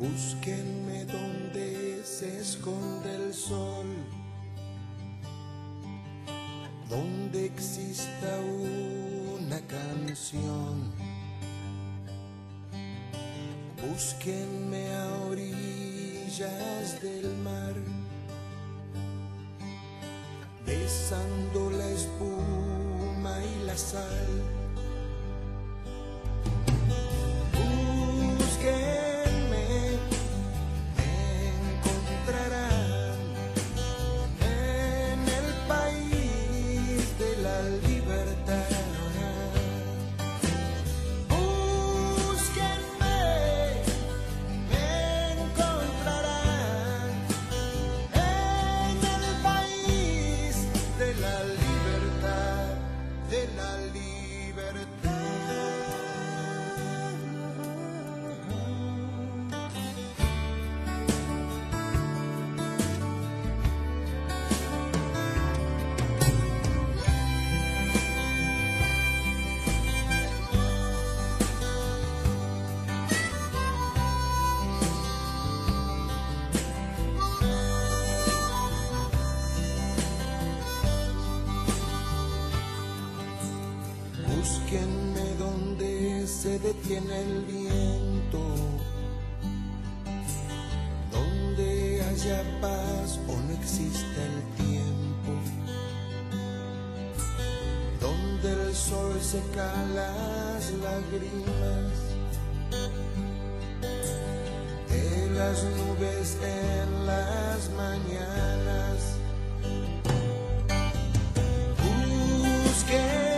Búsquenme donde se esconde el sol, donde exista una canción. Búsquenme a orillas del mar, besando la espuma y la sal. Búsquenme, me encontrarán en el país de la libertad. Búsquenme donde se detiene el viento, donde haya paz o no exista el tiempo, donde el sol seca las lágrimas de las nubes en las mañanas. Búsquenme,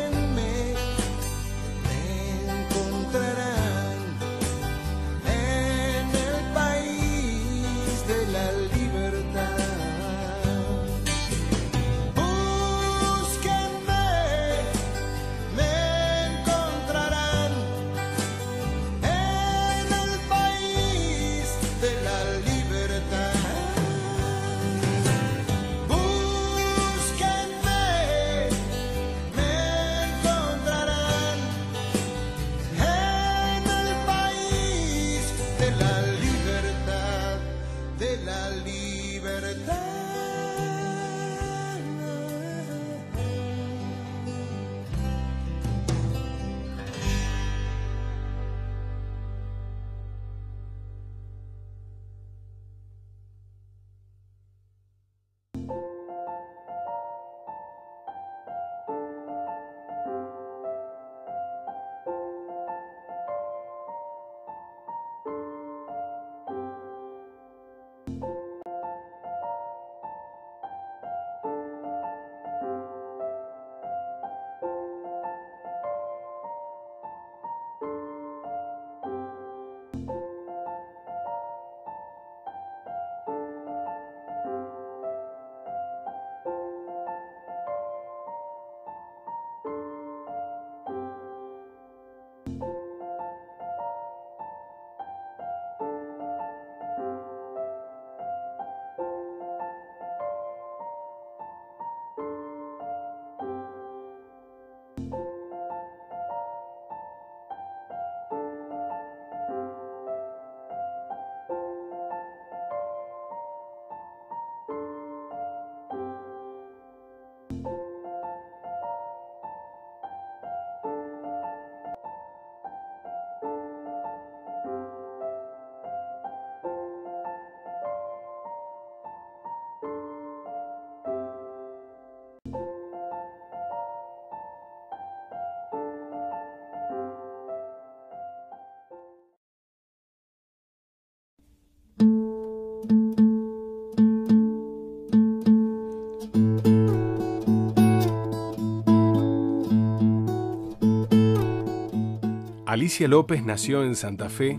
Alicia López nació en Santa Fe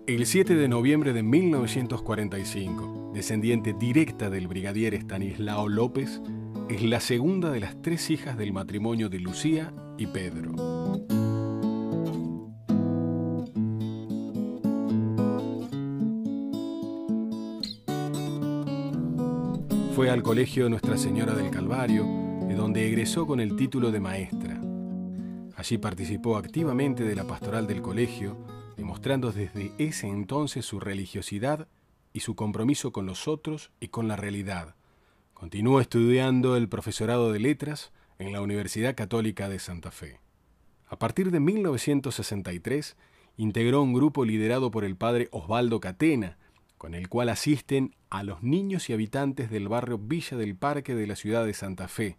el 7 de noviembre de 1945. Descendiente directa del brigadier Estanislao López, es la segunda de las 3 hijas del matrimonio de Lucía y Pedro. Fue al colegio Nuestra Señora del Calvario, de donde egresó con el título de maestra. Allí participó activamente de la pastoral del colegio, demostrando desde ese entonces su religiosidad y su compromiso con los otros y con la realidad. Continúa estudiando el profesorado de letras en la Universidad Católica de Santa Fe. A partir de 1963, integró un grupo liderado por el padre Osvaldo Catena, con el cual asisten a los niños y habitantes del barrio Villa del Parque de la ciudad de Santa Fe.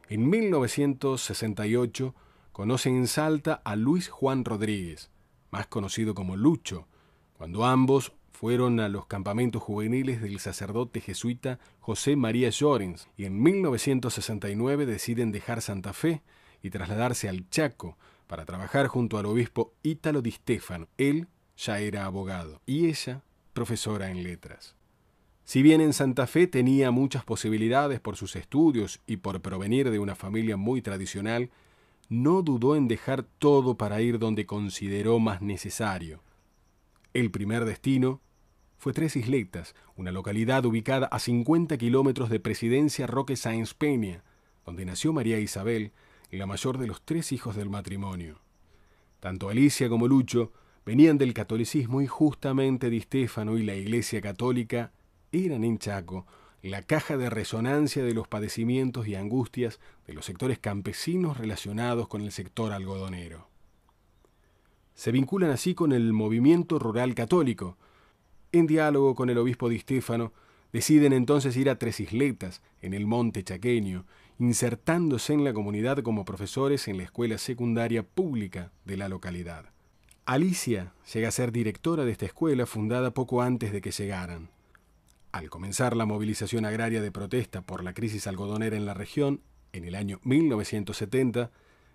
En 1968 conoce en Salta a Luis Juan Rodríguez, más conocido como Lucho, cuando ambos fueron a los campamentos juveniles del sacerdote jesuita José María Llorens, y en 1969 deciden dejar Santa Fe y trasladarse al Chaco para trabajar junto al obispo Ítalo Di Stefano. Él ya era abogado y ella profesora en letras. Si bien en Santa Fe tenía muchas posibilidades por sus estudios y por provenir de una familia muy tradicional, no dudó en dejar todo para ir donde consideró más necesario. El primer destino fue Tres Isletas, una localidad ubicada a 50 kilómetros de Presidencia Roque Sáenz Peña, donde nació María Isabel, la mayor de los 3 hijos del matrimonio. Tanto Alicia como Lucho venían del catolicismo y justamente Di Stefano y la Iglesia Católica eran en Chaco la caja de resonancia de los padecimientos y angustias de los sectores campesinos relacionados con el sector algodonero. Se vinculan así con el movimiento rural católico. En diálogo con el obispo Di Stefano, deciden entonces ir a Tres Isletas, en el monte chaqueño, insertándose en la comunidad como profesores en la escuela secundaria pública de la localidad. Alicia llega a ser directora de esta escuela fundada poco antes de que llegaran. Al comenzar la movilización agraria de protesta por la crisis algodonera en la región, en el año 1970,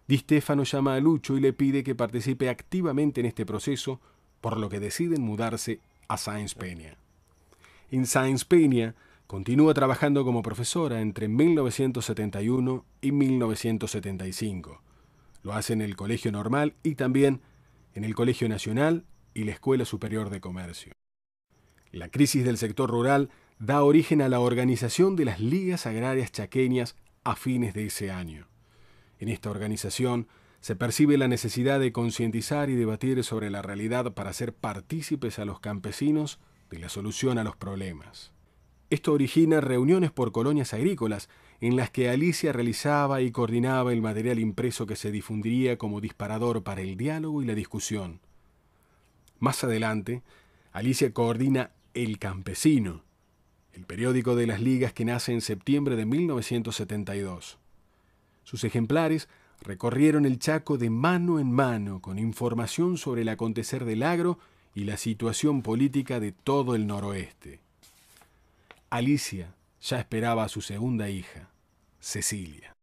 Di Stefano llama a Lucho y le pide que participe activamente en este proceso, por lo que deciden mudarse a Sáenz Peña. En Sáenz Peña continúa trabajando como profesora entre 1971 y 1975. Lo hace en el Colegio Normal y también en el Colegio Nacional y la Escuela Superior de Comercio. La crisis del sector rural da origen a la organización de las ligas agrarias chaqueñas a fines de ese año. En esta organización se percibe la necesidad de concientizar y debatir sobre la realidad para hacer partícipes a los campesinos de la solución a los problemas. Esto origina reuniones por colonias agrícolas en las que Alicia realizaba y coordinaba el material impreso que se difundiría como disparador para el diálogo y la discusión. Más adelante, Alicia coordina El Campesino, el periódico de las ligas que nace en septiembre de 1972. Sus ejemplares recorrieron el Chaco de mano en mano con información sobre el acontecer del agro y la situación política de todo el noroeste. Alicia ya esperaba a su segunda hija, Cecilia.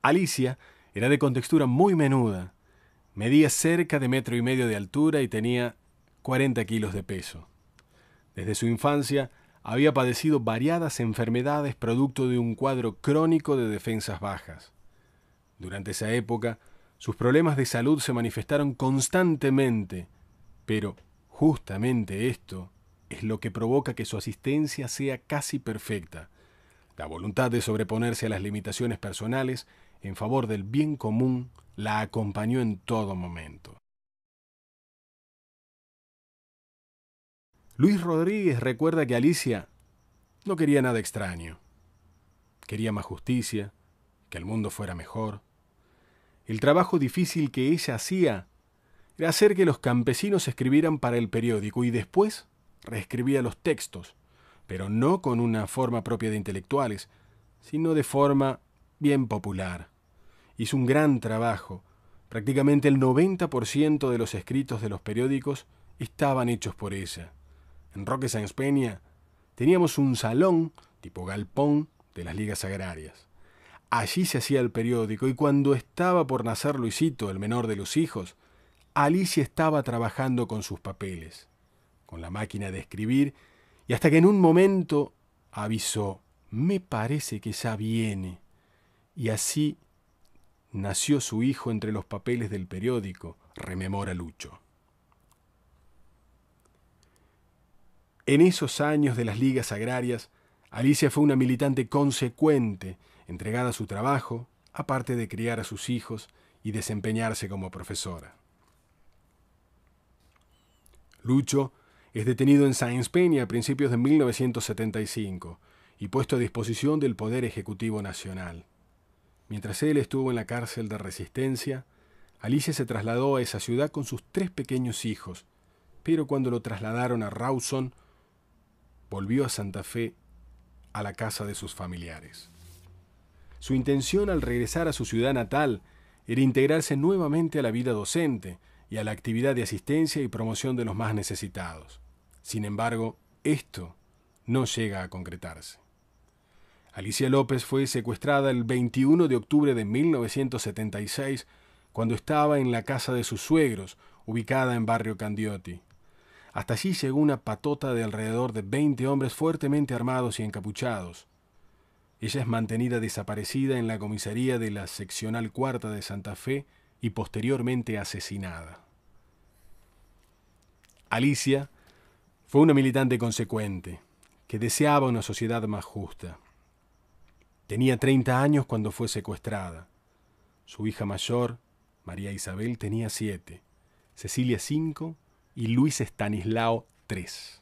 Alicia era de contextura muy menuda, medía cerca de 1,5 metros de altura y tenía 40 kilos de peso. Desde su infancia había padecido variadas enfermedades producto de un cuadro crónico de defensas bajas. Durante esa época, sus problemas de salud se manifestaron constantemente, pero justamente esto es lo que provoca que su asistencia sea casi perfecta. La voluntad de sobreponerse a las limitaciones personales en favor del bien común la acompañó en todo momento. Luis Rodríguez recuerda que Alicia no quería nada extraño. Quería más justicia, que el mundo fuera mejor. El trabajo difícil que ella hacía era hacer que los campesinos escribieran para el periódico y después reescribía los textos, pero no con una forma propia de intelectuales, sino de forma bien popular. Hizo un gran trabajo. Prácticamente el 90% de los escritos de los periódicos estaban hechos por ella. En Roque Sáenz Peña teníamos un salón tipo galpón de las ligas agrarias. Allí se hacía el periódico y cuando estaba por nacer Luisito, el menor de los hijos, Alicia estaba trabajando con sus papeles, con la máquina de escribir, y hasta que en un momento avisó: «Me parece que ya viene». Y así nació su hijo entre los papeles del periódico, rememora Lucho. En esos años de las ligas agrarias, Alicia fue una militante consecuente, entregada a su trabajo, aparte de criar a sus hijos y desempeñarse como profesora. Lucho es detenido en Sáenz Peña a principios de 1975 y puesto a disposición del Poder Ejecutivo Nacional. Mientras él estuvo en la cárcel de Resistencia, Alicia se trasladó a esa ciudad con sus 3 pequeños hijos, pero cuando lo trasladaron a Rawson, volvió a Santa Fe, a la casa de sus familiares. Su intención al regresar a su ciudad natal era integrarse nuevamente a la vida docente y a la actividad de asistencia y promoción de los más necesitados. Sin embargo, esto no llega a concretarse. Alicia López fue secuestrada el 21 de octubre de 1976 cuando estaba en la casa de sus suegros, ubicada en Barrio Candioti. Hasta allí llegó una patota de alrededor de 20 hombres fuertemente armados y encapuchados. Ella es mantenida desaparecida en la comisaría de la seccional cuarta de Santa Fe y posteriormente asesinada. Alicia fue una militante consecuente, que deseaba una sociedad más justa. Tenía 30 años cuando fue secuestrada. Su hija mayor, María Isabel, tenía 7, Cecilia 5 y Luis Estanislao 3.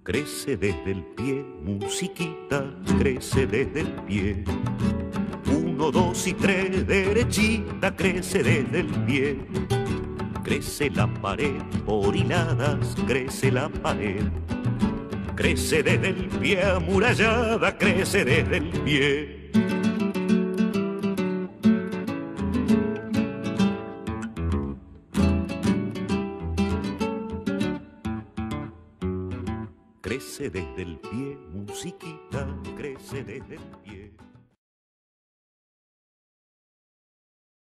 Crece desde el pie, musiquita, crece desde el pie. 1, 2 y 3, derechita, crece desde el pie. Crece la pared por hiladas, crece la pared. Crece desde el pie, amurallada, crece desde el pie. Crece desde el pie, musiquita, crece desde el pie.